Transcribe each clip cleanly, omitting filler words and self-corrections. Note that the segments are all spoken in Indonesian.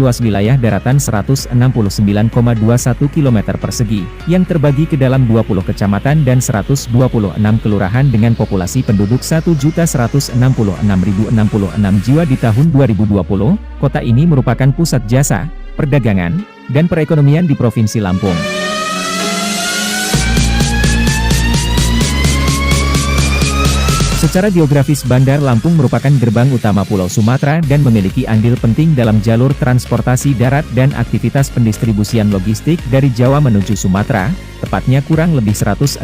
luas wilayah daratan 169,21 km persegi, yang terbagi ke dalam 20 kecamatan dan 126 kelurahan dengan populasi penduduk 1.166.066 jiwa di tahun 2020. Kota ini merupakan pusat jasa, perdagangan, dan perekonomian di Provinsi Lampung. Secara geografis Bandar Lampung merupakan gerbang utama Pulau Sumatera dan memiliki andil penting dalam jalur transportasi darat dan aktivitas pendistribusian logistik dari Jawa menuju Sumatera, tepatnya kurang lebih 165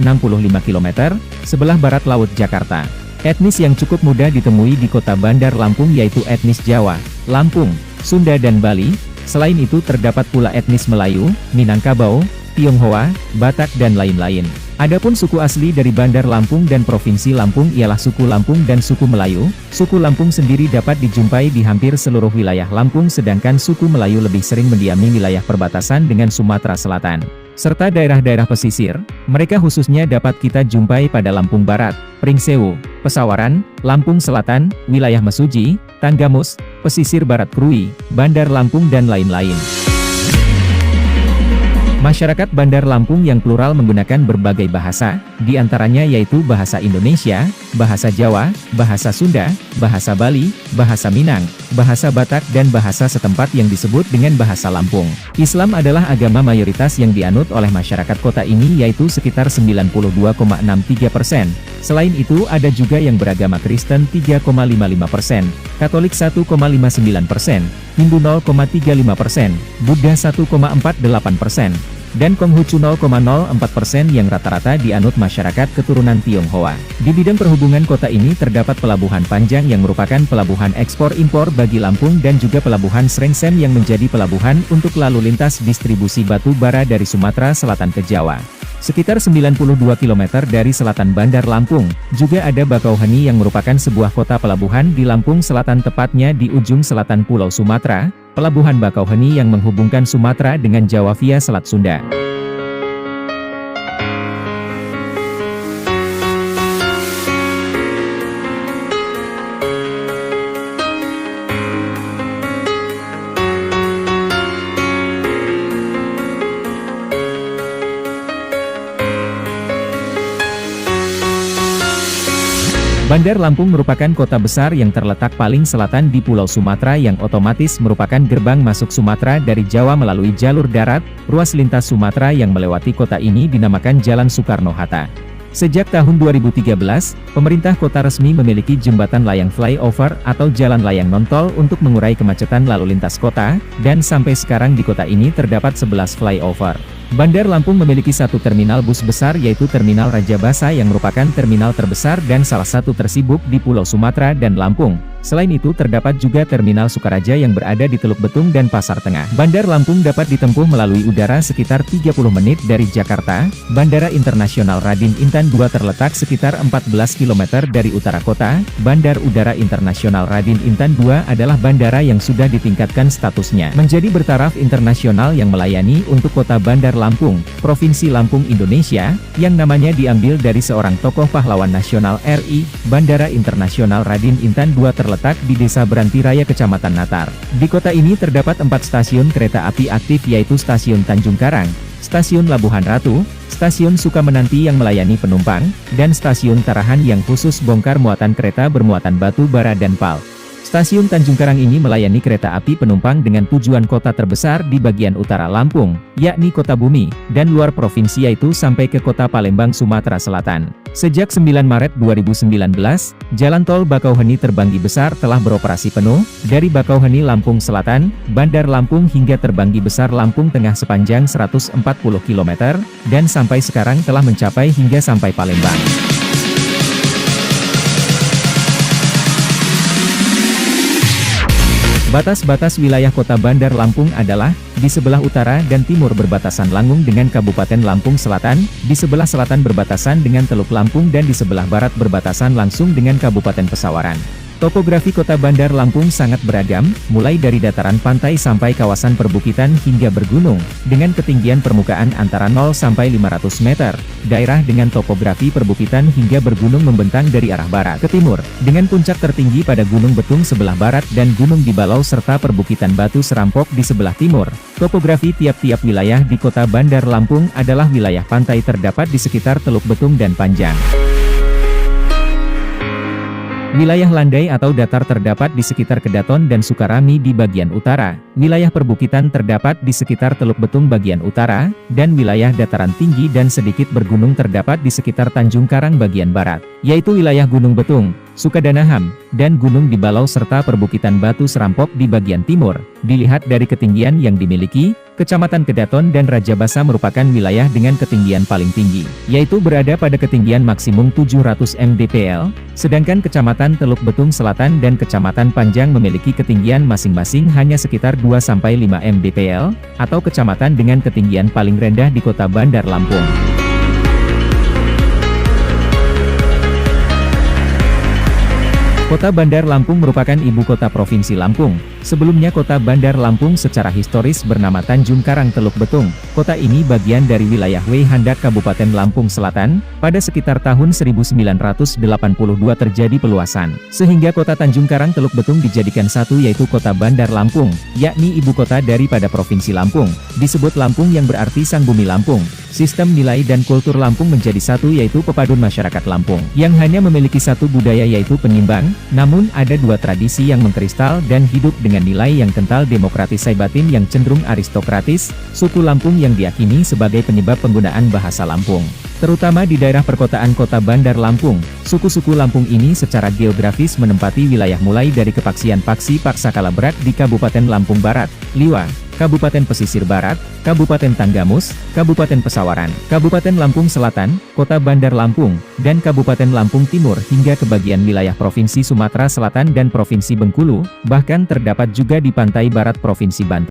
km, sebelah barat Laut Jakarta. Etnis yang cukup mudah ditemui di kota Bandar Lampung yaitu etnis Jawa, Lampung, Sunda dan Bali. Selain itu terdapat pula etnis Melayu, Minangkabau, Tionghoa, Batak dan lain-lain. Adapun suku asli dari Bandar Lampung dan Provinsi Lampung ialah suku Lampung dan suku Melayu. Suku Lampung sendiri dapat dijumpai di hampir seluruh wilayah Lampung sedangkan suku Melayu lebih sering mendiami wilayah perbatasan dengan Sumatera Selatan, serta daerah-daerah pesisir. Mereka khususnya dapat kita jumpai pada Lampung Barat, Pringsewu, Pesawaran, Lampung Selatan, wilayah Mesuji, Tanggamus, pesisir Barat Krui, Bandar Lampung dan lain-lain. Masyarakat Bandar Lampung yang plural menggunakan berbagai bahasa, di antaranya yaitu bahasa Indonesia, bahasa Jawa, bahasa Sunda, bahasa Bali, bahasa Minang, bahasa Batak dan bahasa setempat yang disebut dengan bahasa Lampung. Islam adalah agama mayoritas yang dianut oleh masyarakat kota ini yaitu sekitar 92,63%. Selain itu ada juga yang beragama Kristen 3,55%, Katolik 1,59%, Hindu 0,35%, Buddha 1,48%, dan Konghucu 0,04% yang rata-rata dianut masyarakat keturunan Tionghoa. Di bidang perhubungan kota ini terdapat Pelabuhan Panjang yang merupakan pelabuhan ekspor-impor bagi Lampung dan juga Pelabuhan Srengsem yang menjadi pelabuhan untuk lalu lintas distribusi batu bara dari Sumatera Selatan ke Jawa. Sekitar 92 km dari selatan Bandar Lampung, juga ada Bakauheni yang merupakan sebuah kota pelabuhan di Lampung Selatan tepatnya di ujung selatan Pulau Sumatera, Pelabuhan Bakauheni yang menghubungkan Sumatera dengan Jawa via Selat Sunda. Bandar Lampung merupakan kota besar yang terletak paling selatan di Pulau Sumatera yang otomatis merupakan gerbang masuk Sumatera dari Jawa melalui jalur darat. Ruas lintas Sumatera yang melewati kota ini dinamakan Jalan Soekarno-Hatta. Sejak tahun 2013, pemerintah kota resmi memiliki jembatan layang flyover atau jalan layang non-tol untuk mengurai kemacetan lalu lintas kota, dan sampai sekarang di kota ini terdapat 11 flyover. Bandar Lampung memiliki satu terminal bus besar yaitu Terminal Raja Basa yang merupakan terminal terbesar dan salah satu tersibuk di Pulau Sumatera dan Lampung. Selain itu terdapat juga Terminal Sukaraja yang berada di Teluk Betung dan Pasar Tengah. Bandar Lampung dapat ditempuh melalui udara sekitar 30 menit dari Jakarta. Bandara Internasional Raden Intan II terletak sekitar 14 km dari utara kota. Bandar Udara Internasional Raden Intan II adalah bandara yang sudah ditingkatkan statusnya menjadi bertaraf internasional yang melayani untuk kota Bandar Lampung, Provinsi Lampung, Indonesia, yang namanya diambil dari seorang tokoh pahlawan nasional RI. Bandara Internasional Raden Intan II terletak di Desa Beranti Raya, Kecamatan Natar. Di kota ini terdapat 4 stasiun kereta api aktif yaitu Stasiun Tanjung Karang, Stasiun Labuhan Ratu, Stasiun Sukamenanti yang melayani penumpang, dan Stasiun Tarahan yang khusus bongkar muatan kereta bermuatan batu bara dan pal. Stasiun Tanjung Karang ini melayani kereta api penumpang dengan tujuan kota terbesar di bagian utara Lampung, yakni Kota Bumi, dan luar provinsi yaitu sampai ke Kota Palembang, Sumatera Selatan. Sejak 9 Maret 2019, Jalan Tol Bakauheni Terbanggi Besar telah beroperasi penuh, dari Bakauheni Lampung Selatan, Bandar Lampung hingga Terbanggi Besar Lampung Tengah sepanjang 140 km, dan sampai sekarang telah mencapai hingga sampai Palembang. Batas-batas wilayah kota Bandar Lampung adalah, di sebelah utara dan timur berbatasan Langung dengan Kabupaten Lampung Selatan, di sebelah selatan berbatasan dengan Teluk Lampung dan di sebelah barat berbatasan langsung dengan Kabupaten Pesawaran. Topografi Kota Bandar Lampung sangat beragam, mulai dari dataran pantai sampai kawasan perbukitan hingga bergunung, dengan ketinggian permukaan antara 0 sampai 500 meter. Daerah dengan topografi perbukitan hingga bergunung membentang dari arah barat ke timur, dengan puncak tertinggi pada Gunung Betung sebelah barat dan Gunung Dibalau serta perbukitan Batu Serampok di sebelah timur. Topografi tiap-tiap wilayah di Kota Bandar Lampung adalah wilayah pantai terdapat di sekitar Teluk Betung dan Panjang. Wilayah landai atau datar terdapat di sekitar Kedaton dan Sukarami di bagian utara, wilayah perbukitan terdapat di sekitar Teluk Betung bagian utara, dan wilayah dataran tinggi dan sedikit bergunung terdapat di sekitar Tanjung Karang bagian barat, yaitu wilayah Gunung Betung, Sukadanaham, dan Gunung Dibalau serta perbukitan Batu Serampok di bagian timur. Dilihat dari ketinggian yang dimiliki, Kecamatan Kedaton dan Rajabasa merupakan wilayah dengan ketinggian paling tinggi, yaitu berada pada ketinggian maksimum 700 mdpl, sedangkan Kecamatan Teluk Betung Selatan dan Kecamatan Panjang memiliki ketinggian masing-masing hanya sekitar 2-5 mdpl, atau kecamatan dengan ketinggian paling rendah di Kota Bandar Lampung. Kota Bandar Lampung merupakan ibu kota Provinsi Lampung. Sebelumnya Kota Bandar Lampung secara historis bernama Tanjung Karang Teluk Betung. Kota ini bagian dari wilayah W Handak Kabupaten Lampung Selatan. Pada sekitar tahun 1982 terjadi peluasan, sehingga Kota Tanjung Karang Teluk Betung dijadikan satu yaitu Kota Bandar Lampung, yakni ibu kota daripada Provinsi Lampung. Disebut Lampung yang berarti Sang Bumi Lampung. Sistem nilai dan kultur Lampung menjadi satu yaitu pepadun masyarakat Lampung, yang hanya memiliki satu budaya yaitu penyimbang. Namun ada dua tradisi yang mengkristal dan hidup dengan nilai yang kental demokratis saibatin yang cenderung aristokratis, suku Lampung yang diyakini sebagai penyebab penggunaan bahasa Lampung. Terutama di daerah perkotaan Kota Bandar Lampung, suku-suku Lampung ini secara geografis menempati wilayah mulai dari Kepaksian Paksi Paksakala Berak di Kabupaten Lampung Barat, Liwa, Kabupaten Pesisir Barat, Kabupaten Tanggamus, Kabupaten Pesawaran, Kabupaten Lampung Selatan, Kota Bandar Lampung, dan Kabupaten Lampung Timur hingga ke bagian wilayah Provinsi Sumatera Selatan dan Provinsi Bengkulu, bahkan terdapat juga di pantai barat Provinsi Banten.